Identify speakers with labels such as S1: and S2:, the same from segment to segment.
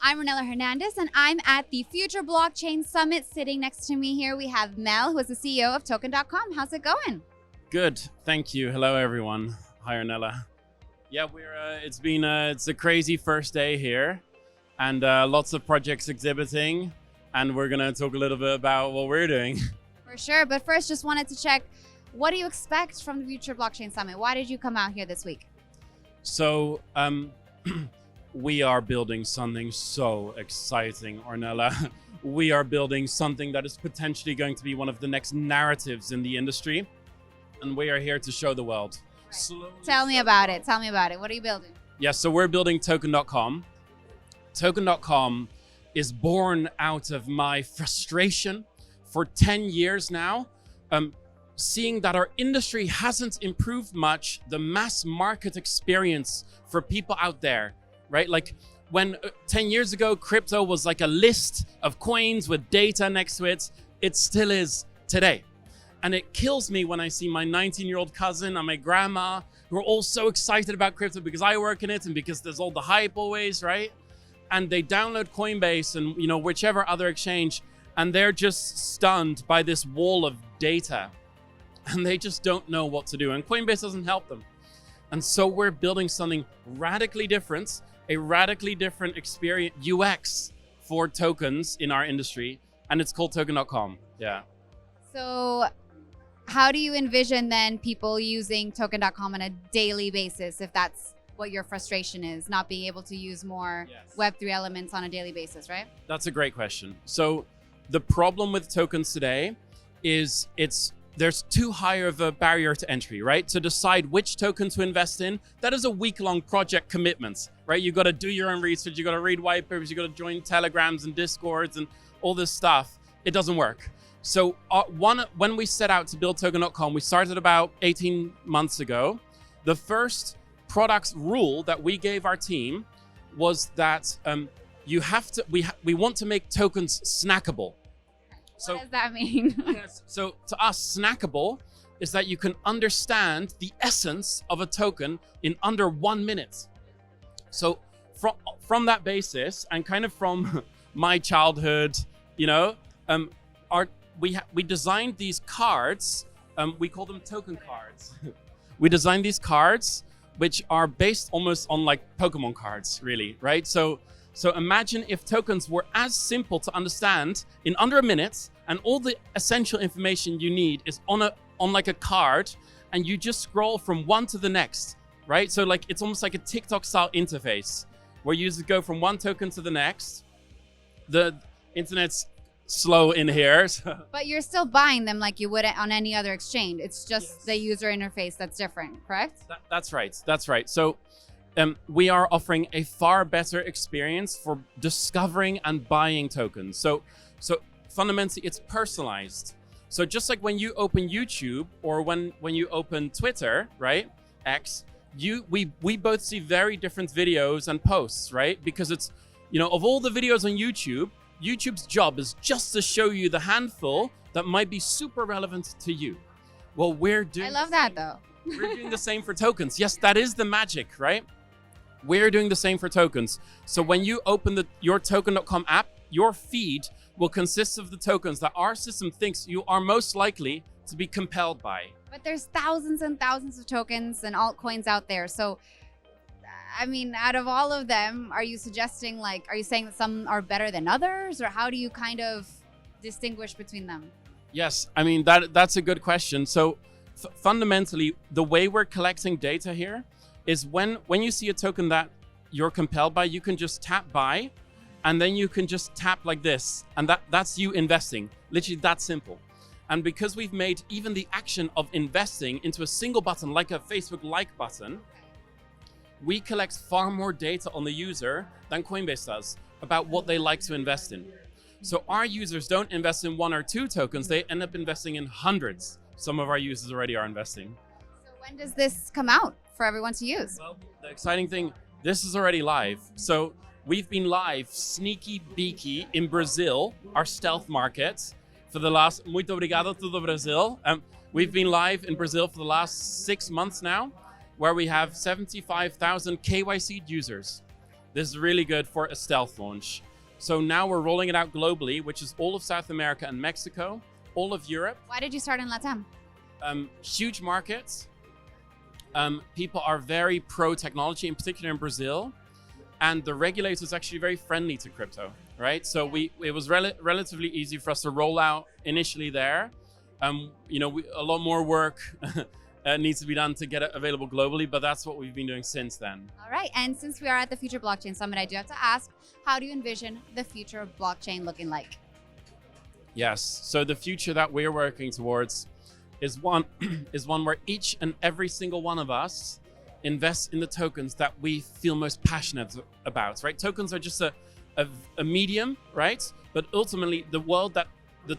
S1: I'm Renella Hernandez, and I'm at the Future Blockchain Summit. Sitting next to me here, we have Mel, who is the CEO of Token.com. How's it going?
S2: Good, thank you. Hello, everyone. Hi, Renella. Yeah, it's a crazy first day here, and lots of projects exhibiting, and we're gonna talk a little bit about what we're doing.
S1: For sure, but first, just wanted to check, what do you expect from the Future Blockchain Summit? Why did you come out here this week?
S2: So, we are building something so exciting, Ornella. We are building something that is potentially going to be one of the next narratives in the industry, and we are here to show the world.
S1: Tell me about it. What are you building?
S2: Yeah, so we're building Token.com. Token.com is born out of my frustration for 10 years now, seeing that our industry hasn't improved much the mass market experience for people out there, right? Like when 10 years ago, crypto was like a list of coins with data next to it, it still is today. And it kills me when I see my 19-year-old cousin and my grandma who are all so excited about crypto because I work in it and because there's all the hype always, right? And they download Coinbase and whichever other exchange, and they're just stunned by this wall of data. And they just don't know what to do. And Coinbase doesn't help them. And so we're building something radically different, a radically different experience, UX for tokens in our industry. And it's called Token.com. Yeah.
S1: So how do you envision then people using Token.com on a daily basis, if that's what your frustration is, not being able to use more Web3 elements on a daily basis, right?
S2: That's a great question. So the problem with tokens today is there's too high of a barrier to entry, right? To decide which token to invest in, that is a week-long project commitment, right? You got to do your own research, you got to read white papers, you got to join telegrams and discords and all this stuff. It doesn't work. So when we set out to build Token.com, we started about 18 months ago. The first product rule that we gave our team was that we want to make tokens snackable.
S1: What does that mean?
S2: Yes, so to us, snackable is that you can understand the essence of a token in under 1 minute. So from that basis, and kind of from my childhood, we designed these cards. We call them token cards. We designed these cards, which are based almost on like Pokemon cards, really, right? So imagine if tokens were as simple to understand in under a minute, and all the essential information you need is on like a card, and you just scroll from one to the next, right? So like it's almost like a TikTok style interface where users go from one token to the next. The internet's slow in here.
S1: But you're still buying them like you would on any other exchange. It's just the user interface that's different, correct?
S2: That's right. So we are offering a far better experience for discovering and buying tokens. So fundamentally, it's personalized. So just like when you open YouTube or when you open Twitter, right, X, we both see very different videos and posts, right? Because it's, of all the videos on YouTube, YouTube's job is just to show you the handful that might be super relevant to you. Well, we're doing.
S1: I love that though.
S2: We're doing the same for tokens. Yes, that is the magic, right? We're doing the same for tokens. So when you open your Token.com app, your feed will consist of the tokens that our system thinks you are most likely to be compelled by.
S1: But there's thousands and thousands of tokens and altcoins out there. So, I mean, out of all of them, are you saying that some are better than others? Or how do you kind of distinguish between them?
S2: Yes, I mean, that's a good question. So fundamentally, the way we're collecting data here is when you see a token that you're compelled by, you can just tap buy, and then you can just tap like this, and that's you investing. Literally that simple. And because we've made even the action of investing into a single button, like a Facebook like button, we collect far more data on the user than Coinbase does about what they like to invest in. So our users don't invest in 1 or 2 tokens, they end up investing in hundreds. Some of our users already are investing.
S1: So when does this come out for everyone to use?
S2: Well, the exciting thing, this is already live. So we've been live, sneaky beaky, in Brazil, our stealth market, for the last, muito obrigado todo Brasil. We've been live in Brazil for the last 6 months now, where we have 75,000 KYC users. This is really good for a stealth launch. So now we're rolling it out globally, which is all of South America and Mexico, all of Europe.
S1: Why did you start in Latam?
S2: Huge markets. People are very pro technology, in particular in Brazil, and the regulator is actually very friendly to crypto, right? So it was relatively easy for us to roll out initially there. A lot more work needs to be done to get it available globally, but that's what we've been doing since then.
S1: All right, and since we are at the Future Blockchain Summit, I do have to ask, how do you envision the future of blockchain looking like?
S2: Yes, so the future that we're working towards is one where each and every single one of us invests in the tokens that we feel most passionate about, right? Tokens are just a medium, right? But ultimately, the world that the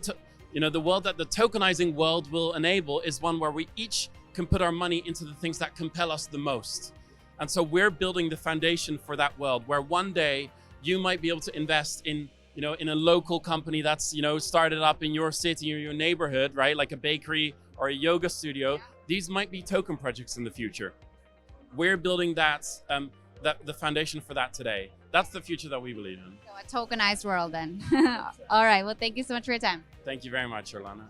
S2: tokenizing world will enable is one where we each can put our money into the things that compel us the most. And so we're building the foundation for that world where one day you might be able to invest in a local company that's, started up in your city or your neighborhood, right? Like a bakery or a yoga studio.
S1: Yeah.
S2: These might be token projects in the future. We're building the foundation for that today. That's the future that we believe in.
S1: So a tokenized world then. All right, well, thank you so much for your time.
S2: Thank you very much, Orlana.